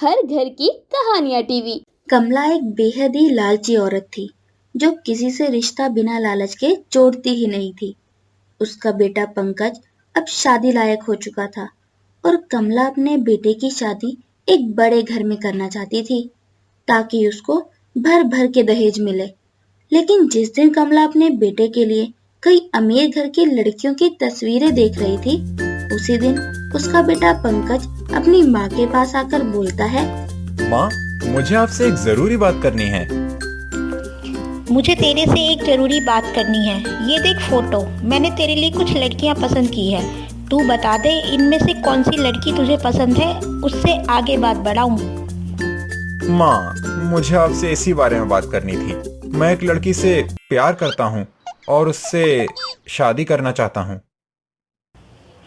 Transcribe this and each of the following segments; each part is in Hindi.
हर घर की कहानियां टीवी। कमला एक बेहद ही लालची औरत थी जो किसी से रिश्ता बिना लालच के जोड़ती ही नहीं थी। उसका बेटा पंकज अब शादी लायक हो चुका था और कमला अपने बेटे की शादी एक बड़े घर में करना चाहती थी ताकि उसको भर भर के दहेज मिले। लेकिन जिस दिन कमला अपने बेटे के लिए कई अमीर घर की लड़कियों की तस्वीरें देख रही थी, उसी दिन उसका बेटा पंकज अपनी माँ के पास आकर बोलता है, माँ, मुझे आपसे एक जरूरी बात करनी है। मुझे तेरे से एक जरूरी बात करनी है। ये देख फोटो, मैंने तेरे लिए कुछ लड़कियां पसंद की है। तू बता दे इनमें से कौन सी लड़की तुझे पसंद है, उससे आगे बात बढ़ाऊं। माँ, मुझे आपसे इसी बारे में बात करनी थी। मैं एक लड़की से प्यार करता हूँ और उससे शादी करना चाहता हूँ।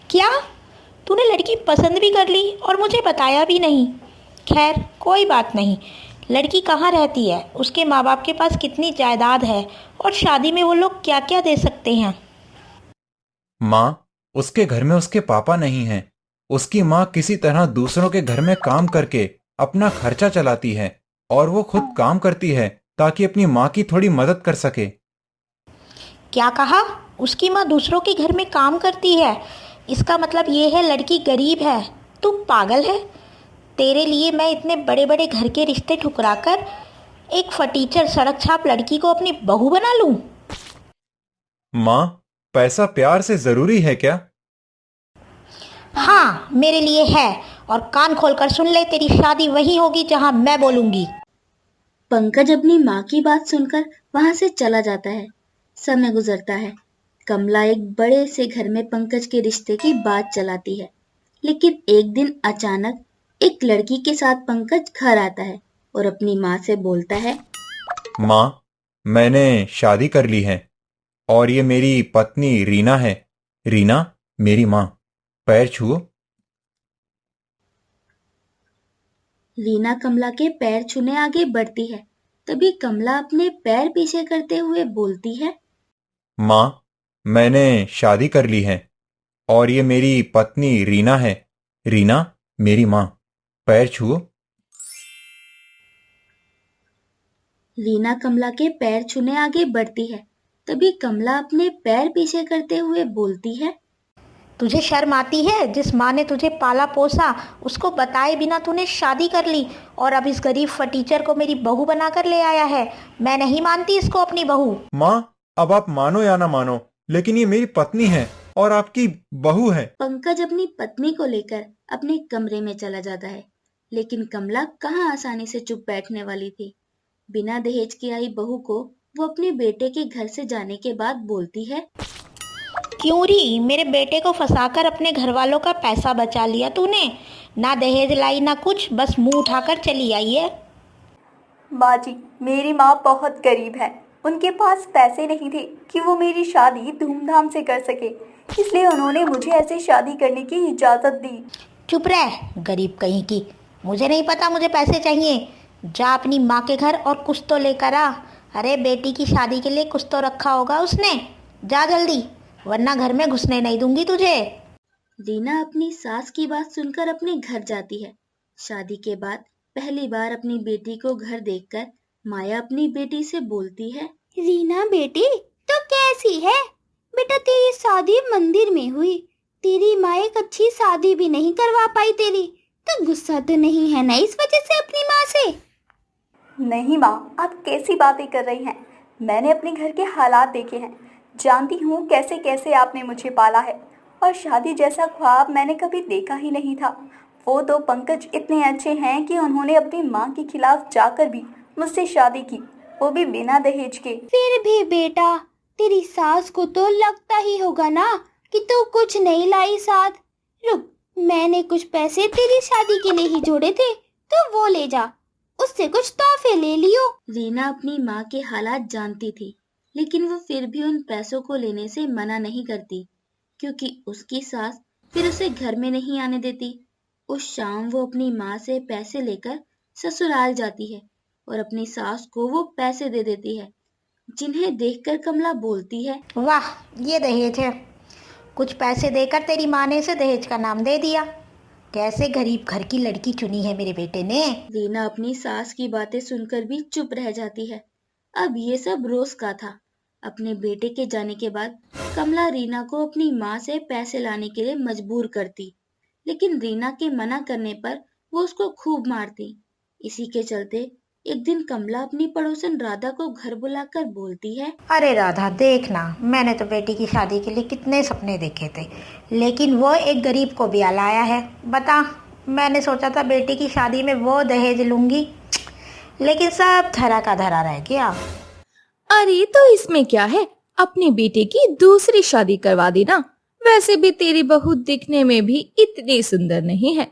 क्या? तूने लड़की पसंद भी कर ली और मुझे बताया भी नहीं? खैर कोई बात नहीं। लड़की कहाँ रहती है, उसके माँ बाप के पास कितनी जायदाद है और शादी में वो लोग क्या क्या दे सकते हैं? माँ, उसके घर में उसके पापा नहीं हैं। उसकी माँ किसी तरह दूसरों के घर में काम करके अपना खर्चा चलाती है और वो खुद काम करती है ताकि अपनी माँ की थोड़ी मदद कर सके। क्या कहा? उसकी माँ दूसरों के घर में काम करती है? इसका मतलब ये है लड़की गरीब है। तू पागल है? तेरे लिए मैं इतने बड़े बड़े घर के रिश्ते ठुकराकर एक फटीचर सड़क छाप लड़की को अपनी बहू बना लूं? माँ, पैसा प्यार से जरूरी है क्या? हाँ, मेरे लिए है। और कान खोलकर सुन ले, तेरी शादी वही होगी जहां मैं बोलूंगी। पंकज अपनी माँ की बात सुनकर वहां से चला जाता है। समय गुजरता है। कमला एक बड़े से घर में पंकज के रिश्ते की बात चलाती है, लेकिन एक दिन अचानक एक लड़की के साथ पंकज घर आता है और अपनी माँ से बोलता है, माँ, मैंने शादी कर ली है और ये मेरी पत्नी रीना है। रीना, मेरी माँ, पैर छुओ। रीना कमला के पैर छूने आगे बढ़ती है। तभी कमला अपने पैर पीछे करते हुए बोलती है, माँ, मैंने शादी कर ली है और ये मेरी पत्नी रीना है। रीना, मेरी माँ, पैर छुओ। रीना कमला के पैर छूने आगे बढ़ती है। तभी कमला अपने पैर पीछे करते हुए बोलती है, तुझे शर्म आती है? जिस माँ ने तुझे पाला पोसा, उसको बताए बिना तूने शादी कर ली और अब इस गरीब फटीचर को मेरी बहू बनाकर ले आया है। मैं नहीं मानती इसको अपनी बहू। माँ, अब आप मानो या ना मानो, लेकिन ये मेरी पत्नी है और आपकी बहू है। पंकज अपनी पत्नी को लेकर अपने कमरे में चला जाता है, लेकिन कमला कहाँ आसानी से चुप बैठने वाली थी। बिना दहेज की आई बहू को वो अपने बेटे के घर से जाने के बाद बोलती है, क्यों री, मेरे बेटे को फंसाकर अपने घर वालों का पैसा बचा लिया तूने। ना दहेज लाई ना कुछ, बस मुंह उठाकर चली आई है। माँ जी, मेरी माँ बहुत गरीब है। उनके पास पैसे नहीं थे कि वो मेरी शादी धूमधाम से कर सके, इसलिए उन्होंने मुझे ऐसे शादी करने की इजाज़त दी। चुप रह, गरीब कहीं की। मुझे नहीं पता मुझे पैसे चाहिए। जा अपनी माँ के घर और कुछ तो लेकर आ। अरे बेटी की शादी के लिए कुछ तो रखा होगा उसने। जा जल्दी, वरना घर में घुसने नहीं दूंगी तुझे। रीना अपनी सास की बात सुनकर अपने घर जाती है। शादी के बाद पहली बार अपनी बेटी को घर देखकर माया अपनी बेटी से बोलती है, रीना बेटी, तो कैसी है? बेटा तेरी शादी मंदिर में हुई, तेरी माँ एक अच्छी शादी भी नहीं करवा पाई तेरी, तो गुस्सा तो नहीं है ना इस वजह से अपनी माँ से? नहीं माँ, आप कैसी बातें कर रही हैं? मैंने अपने घर के हालात देखे हैं, जानती हूँ कैसे कैसे आपने मुझे पाला है, और शादी जैसा ख्वाब मैंने कभी देखा ही नहीं था। वो तो पंकज इतने अच्छे हैं कि उन्होंने अपनी माँ के खिलाफ जाकर भी मुझसे शादी की, वो भी बिना दहेज के। फिर भी बेटा, तेरी सास को तो लगता ही होगा ना कि तू कुछ नहीं लाई साथ। रुक, मैंने कुछ पैसे तेरी शादी के लिए ही जोड़े थे, तो वो ले जा, उससे कुछ तोहफे ले लियो। रीना अपनी माँ के हालात जानती थी, लेकिन वो फिर भी उन पैसों को लेने से मना नहीं करती, क्योंकि उसकी सास फिर उसे घर में नहीं आने देती। उस शाम वो अपनी माँ से पैसे लेकर ससुराल जाती है और अपनी सास को वो पैसे दे देती है, जिन्हें देखकर कमला बोलती है, वाह, ये दहेज है। कुछ पैसे देकर तेरी माँ ने इसे दहेज का नाम दे दिया। कैसे गरीब घर की लड़की चुनी है मेरे बेटे ने। रीना अपनी सास की बातें सुनकर भी चुप रह जाती है। अब ये सब रोज का था। अपने बेटे के जाने के बाद कमला रीना को अपनी माँ से पैसे लाने के लिए मजबूर करती, लेकिन रीना के मना करने पर वो उसको खूब मारती। इसी के चलते एक दिन कमला अपनी पड़ोसन राधा को घर बुलाकर बोलती है, अरे राधा देखना, मैंने तो बेटी की शादी के लिए कितने सपने देखे थे, लेकिन वो एक गरीब को ब्याह लाया है। बता, मैंने सोचा था बेटी की शादी में वो दहेज लूंगी, लेकिन सब धरा का धरा रह गया। अरे तो इसमें क्या है, अपने बेटे की दूसरी शादी करवा देना। वैसे भी तेरी बहू दिखने में भी इतनी सुंदर नहीं है।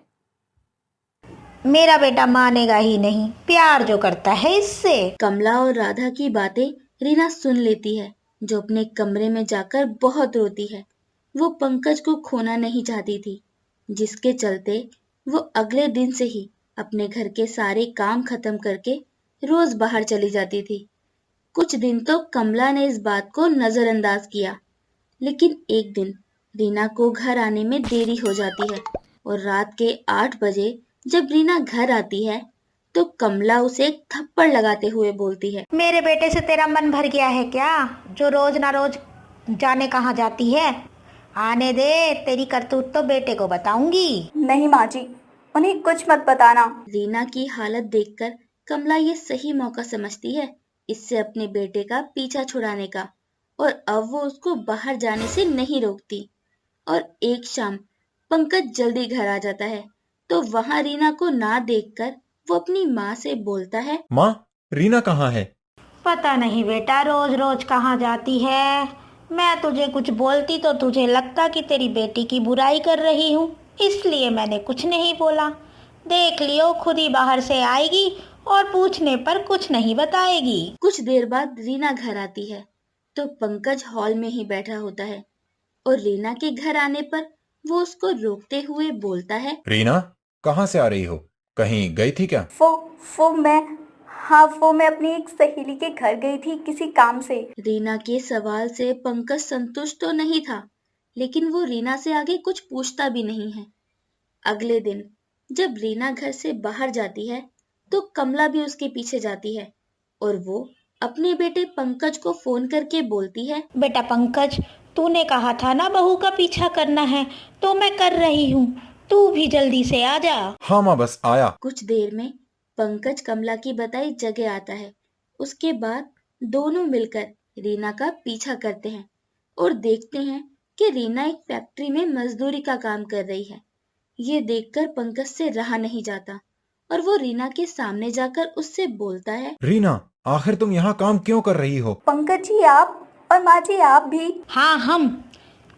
मेरा बेटा मानेगा ही नहीं, प्यार जो करता है इससे। कमला और राधा की बातें रीना सुन लेती है, जो अपने कमरे में जाकर बहुत रोती है। वो पंकज को खोना नहीं चाहती थी, जिसके चलते वो अगले दिन से ही अपने घर के सारे काम खत्म करके रोज बाहर चली जाती थी। कुछ दिन तो कमला ने इस बात को नजरअंदाज किया, लेकिन एक दिन रीना को घर आने में देरी हो जाती है और रात के 8 बजे जब रीना घर आती है तो कमला उसे एक थप्पड़ लगाते हुए बोलती है, मेरे बेटे से तेरा मन भर गया है क्या, जो रोज ना रोज जाने कहाँ जाती है। आने दे, तेरी करतूत तो बेटे को बताऊंगी। नहीं माँ जी, उन्हें कुछ मत बताना। रीना की हालत देखकर कमला ये सही मौका समझती है इससे अपने बेटे का पीछा छुड़ाने का, और अब वो उसको बाहर जाने से नहीं रोकती। और एक शाम पंकज जल्दी घर आ जाता है तो वहां रीना को ना देखकर वो अपनी माँ से बोलता है, माँ, रीना कहाँ है? पता नहीं बेटा, रोज रोज कहाँ जाती है। मैं तुझे कुछ बोलती तो तुझे लगता कि तेरी बेटी की बुराई कर रही हूँ, इसलिए मैंने कुछ नहीं बोला। देख लियो, खुद ही बाहर से आएगी और पूछने पर कुछ नहीं बताएगी। कुछ देर बाद रीना घर आती है तो पंकज हॉल में ही बैठा होता है और रीना के घर आने पर वो उसको रोकते हुए बोलता है, रीना, कहाँ से आ रही हो? कहीं गई थी क्या? वो मैं अपनी एक सहेली के घर गई थी किसी काम से। रीना के सवाल से पंकज संतुष्ट तो नहीं था, लेकिन वो रीना से आगे कुछ पूछता भी नहीं है। अगले दिन जब रीना घर से बाहर जाती है तो कमला भी उसके पीछे जाती है और वो अपने बेटे पंकज को फोन करके बोलती है, बेटा पंकज, तूने कहा था ना बहू का पीछा करना है, तो मैं कर रही हूँ, तू भी जल्दी से आ जा। हाँ माँ, बस आया। कुछ देर में पंकज कमला की बताई जगह आता है। उसके बाद दोनों मिलकर रीना का पीछा करते हैं और देखते हैं कि रीना एक फैक्ट्री में मजदूरी का काम कर रही है। ये देखकर पंकज से रहा नहीं जाता और वो रीना के सामने जाकर उससे बोलता है, रीना, आखिर तुम यहाँ काम क्यों कर रही हो? पंकज जी आप, और माँ जी आप भी। हाँ हम।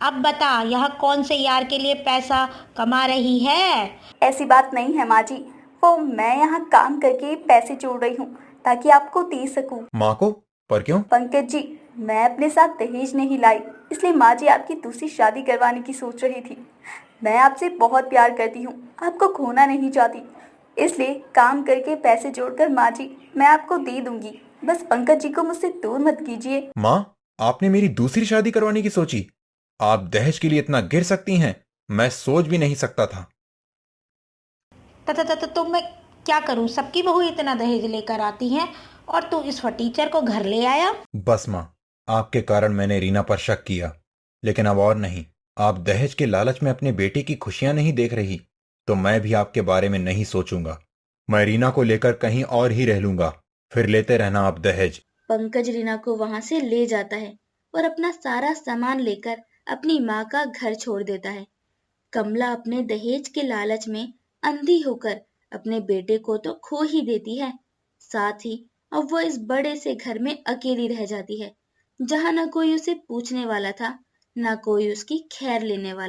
अब बता, यह कौन से यार के लिए पैसा कमा रही है? ऐसी बात नहीं है माँ जी, वो मैं यहाँ काम करके पैसे जोड़ रही हूँ ताकि आपको दे सकूँ। माँ को? पर क्यों? पंकज जी, मैं अपने साथ दहेज नहीं लाई, इसलिए माँ जी आपकी दूसरी शादी करवाने की सोच रही थी। मैं आपसे बहुत प्यार करती हूँ, आपको खोना नहीं चाहती, इसलिए काम करके पैसे जोड़कर माँ जी मैं आपको दे दूंगी। बस पंकज जी को मुझसे दूर मत कीजिए। माँ, आपने मेरी दूसरी शादी करवाने की सोची? आप दहेज के लिए इतना गिर सकती हैं, मैं सोच भी नहीं सकता था। तो मैं क्या करूं? सबकी बहू इतना दहेज लेकर आती हैं और तू इस टीचर को घर ले आया। बस माँ, आपके कारण मैंने रीना पर शक किया, लेकिन अब और नहीं। आप दहेज के लालच में अपने बेटे की खुशियां नहीं देख रही, तो मैं भी आपके बारे में नहीं सोचूंगा। मैं रीना को लेकर कहीं और ही रह लूंगा, फिर लेते रहना आप दहेज। पंकज रीना को वहां से ले जाता है और अपना सारा सामान लेकर अपनी माँ का घर छोड़ देता है। कमला अपने दहेज के लालच में अंधी होकर अपने बेटे को तो खो ही देती है, साथ ही अब वो इस बड़े से घर में अकेली रह जाती है, जहाँ न कोई उसे पूछने वाला था, न कोई उसकी खैर लेने वाला।